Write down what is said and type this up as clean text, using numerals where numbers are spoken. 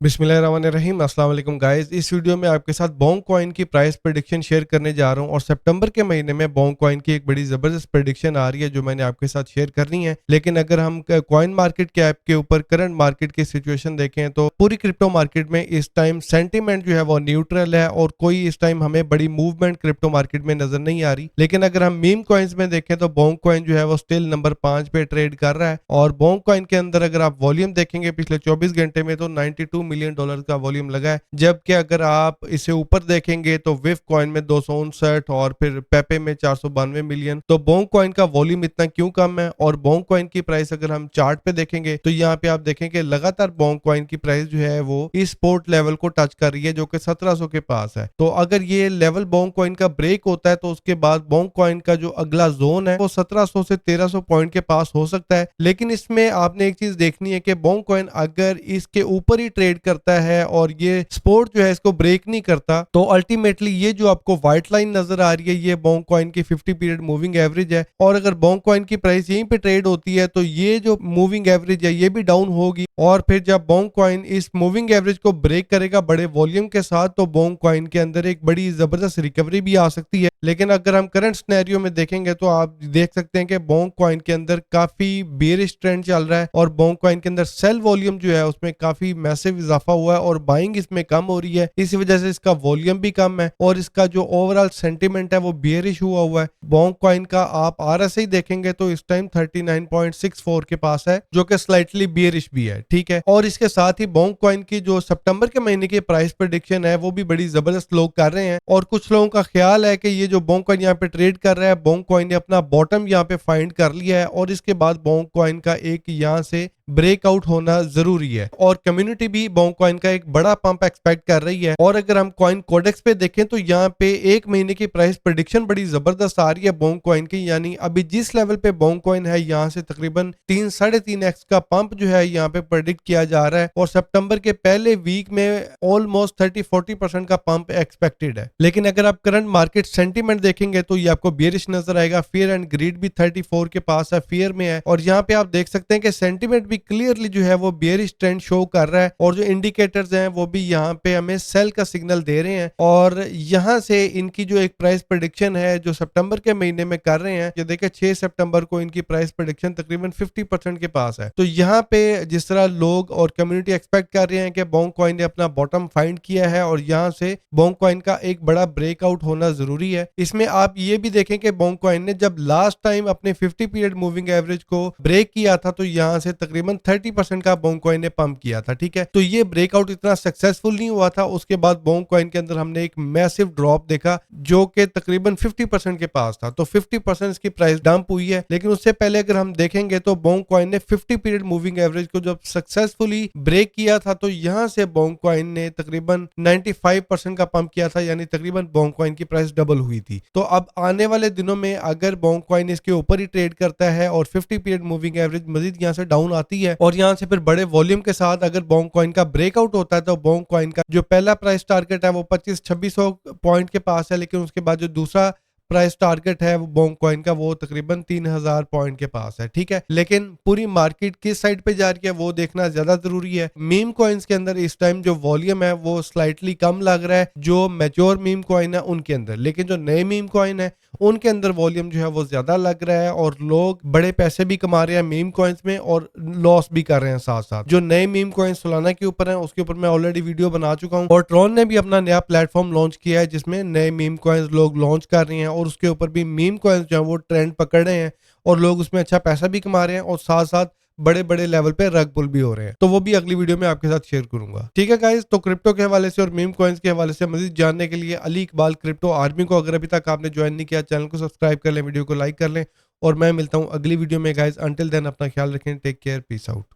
बिस्मिल्लाहिर्रहमानिर्रहीम अस्सलाम वालेकुम गाइस। इस वीडियो में आपके साथ बोंग कॉइन की प्राइस प्रेडिक्शन शेयर करने जा रहा हूं और सितंबर के महीने में बोंग कॉइन की एक बड़ी ज़बरदस्त प्रेडिक्शन आ रही है जो मैंने आपके साथ शेयर करनी है। लेकिन अगर हम कॉइन मार्केट के ऐप के ऊपर करंट मार्केट की सिचुएशन देखें तो पूरी क्रिप्टो मार्केट में इस टाइम सेंटीमेंट जो है वो न्यूट्रल है और कोई इस टाइम हमें बड़ी मूवमेंट क्रिप्टो मार्केट में नजर नहीं आ रही। लेकिन अगर हम मीम कॉइन्स में देखें तो बोंग कॉइन जो है वो स्टिल नंबर 5 पे ट्रेड कर रहा है और बोंग कॉइन के अंदर अगर आप वॉल्यूम देखेंगे पिछले 24 घंटे में तो 92 मिलियन डॉलर का वॉल्यूम लगा है। जबकि अगर आप इसे ऊपर देखेंगे तो विफ कॉइन में 259 और फिर पेपे में 492 मिलियन। तो बोंग कॉइन का वॉल्यूम इतना क्यों कम है? और बोंग कॉइन की प्राइस अगर हम चार्ट पे देखेंगे तो यहाँ पे आप देखेंगे लगातार बोंग कॉइन की प्राइस जो है वो इस सपोर्ट लेवल को टच कर रही है जो कि 1700 के पास है। तो अगर ये लेवल बोंग कॉइन का ब्रेक होता है तो उसके बाद बोंग कॉइन का जो अगला जोन है वो 1700 से 1300 पॉइंट के पास हो सकता है। लेकिन इसमें आपने एक चीज देखनी है कि बोंग कॉइन अगर इसके ऊपर ही ट्रेड करता है और ये सपोर्ट जो है इसको ब्रेक नहीं करता तो अल्टीमेटली ये जो आपको व्हाइट लाइन नजर आ रही है ये बोंग कॉइन की 50 पीरियड मूविंग एवरेज है। और अगर बोंग कॉइन की प्राइस यहीं पे ट्रेड होती है तो ये जो मूविंग एवरेज है ये भी डाउन होगी और फिर जब बोंग कॉइन इस मूविंग एवरेज को ब्रेक करेगा बड़े वॉल्यूम के साथ तो बोंग कॉइन के अंदर एक बड़ी जबरदस्त रिकवरी भी आ सकती है। लेकिन अगर हम करंट सिनेरियो में देखेंगे तो आप देख सकते हैं कि बोंग कॉइन के अंदर काफी बेरिश ट्रेंड चल रहा है और बोंग कॉइन के अंदर सेल वॉल्यूम जो है उसमें काफी मैसिव इजाफा हुआ है और बाइंग इसमें कम हो रही है। इसी वजह से इसका वॉल्यूम भी कम है और इसका जो ओवरऑल सेंटीमेंट है वो बेरिश हुआ है। बोंग कॉइन का आप आरएसआई देखेंगे तो इस टाइम 39.64 के पास है जो कि स्लाइटली बेरिश भी है, ठीक है। और इसके साथ ही बोंग कॉइन की जो सितंबर के महीने की प्राइस प्रेडिक्शन है वो भी बड़ी जबरदस्त लोग कर रहे हैं और कुछ लोगों का ख्याल है कि ये जो बोंग कॉइन यहाँ पे ट्रेड कर रहा है बोंग कॉइन ने अपना बॉटम यहाँ पे फाइंड कर लिया है और इसके बाद बोंग कॉइन का एक यहाँ से ब्रेकआउट होना जरूरी है और कम्युनिटी भी बोंग कॉइन का एक बड़ा पंप एक्सपेक्ट कर रही है। और अगर हम कॉइन कोडेक्स पे देखें तो यहाँ पे एक महीने की प्राइस प्रेडिक्शन बड़ी जबरदस्त आ रही है बोंग कॉइन की, यानी अभी जिस लेवल पे बोंग कॉइन है यहाँ से तकरीबन 3-3.5x का पंप जो है यहाँ पे प्रेडिक्ट किया जा रहा है और सितंबर के पहले वीक में ऑलमोस्ट 30-40% का पंप एक्सपेक्टेड है। लेकिन अगर आप करंट मार्केट सेंटीमेंट देखेंगे तो ये आपको बेरिश नजर आएगा। फियर एंड ग्रीड भी 34 के पास है, फियर में है और यहाँ पे आप देख सकते हैं कि सेंटीमेंट भी क्लियरली जो है वो बेयरिश ट्रेंड शो कर रहा है और जो इंडिकेटर्स हैं वो भी यहाँ पे हमें सेल का सिग्नल दे रहे हैं। और यहाँ से इनकी जो एक प्राइस प्रेडिक्शन है जो सितंबर के महीने में कर रहे हैं, ये देखिए 6 सितंबर को इनकी प्राइस प्रेडिक्शन तकरीबन 50% के पास है। तो यहाँ पे जिस तरह लोग और कम्युनिटी एक्सपेक्ट कर रहे हैं कि बोंग कॉइन ने अपना बॉटम फाइंड किया है और यहाँ से बोंग कॉइन का एक बड़ा ब्रेकआउट होना जरूरी है। इसमें आप ये भी देखें कि बोंग कॉइन ने जब लास्ट टाइम अपने 50 पीरियड मूविंग एवरेज को ब्रेक किया था तो यहाँ से तकरीबन 30% का बोंग कॉइन ने पंप किया था, ठीक है। तो ये ब्रेकआउट इतना सक्सेसफुल नहीं हुआ था। उसके बाद बोंग कॉइन के अंदर हमने एक मैसिव ड्रॉप देखा जो कि तकरीबन 50% के पास था, तो 50% इसकी प्राइस डंप हुई है। लेकिन उससे पहले अगर हम देखेंगे तो बोंग कॉइन ने 50 पीरियड मूविंग एवरेज को जब सक्सेसफुली ब्रेक किया था तो यहां से बोंग कॉइन ने तकरीबन 95% का पंप किया था, यानी तकरीबन बोंग कॉइन की प्राइस डबल हुई थी। तो अब आने वाले दिनों में अगर बोंग कॉइन इसके ऊपर ही ट्रेड करता है और 50 पीरियड मूविंग एवरेज मजीद यहाँ से डाउन आती है और यहाँ से फिर बड़े वॉल्यूम के साथ अगर बोंग कॉइन का ब्रेकआउट होता है तो बोंग कॉइन का जो पहला प्राइस टारगेट है वो 2500-2600 पॉइंट के पास है। लेकिन उसके बाद जो दूसरा प्राइस टारगेट है वो बोंग कॉइन का वो तकरीबन 3000 पॉइंट के पास है, ठीक है। लेकिन पूरी मार्केट किस साइड पे जा रही है वो देखना ज्यादा जरूरी है। मीम कॉइन्स के अंदर इस टाइम जो वॉल्यूम है वो स्लाइटली कम लग रहा है जो मैच्योर मीम कॉइन है उनके अंदर, लेकिन जो नए मीम कॉइन है उनके अंदर वॉल्यूम जो है वो ज्यादा लग रहा है और लोग बड़े पैसे भी कमा रहे हैं मीम कॉइन्स में और लॉस भी कर रहे हैं साथ साथ। जो नए मीम कॉइन्स सोलाना के ऊपर है उसके ऊपर मैं ऑलरेडी वीडियो बना चुका हूँ और ट्रॉन ने भी अपना नया प्लेटफॉर्म लॉन्च किया है जिसमें नए मीम कॉइन्स लोग लॉन्च कर रहे हैं और उसके ऊपर भी मीम कॉइन्स जो है वो ट्रेंड पकड़ रहे हैं और लोग उसमें अच्छा पैसा भी कमा रहे हैं और साथ साथ बड़े बड़े लेवल पे रग पुल भी हो रहे हैं। तो वो भी अगली वीडियो में आपके साथ शेयर करूंगा, ठीक है गाइस। तो क्रिप्टो के हवाले से और मीम कॉइन्स के हवाले से मजीद जानने के लिए अली इकबाल क्रिप्टो आर्मी को अगर अभी तक आपने ज्वाइन नहीं किया चैनल को सब्सक्राइब कर लें, वीडियो को लाइक कर लें और मैं मिलता हूं अगली वीडियो में गाइस। अंटिल देन अपना ख्याल रखें, टेक केयर, पीस आउट।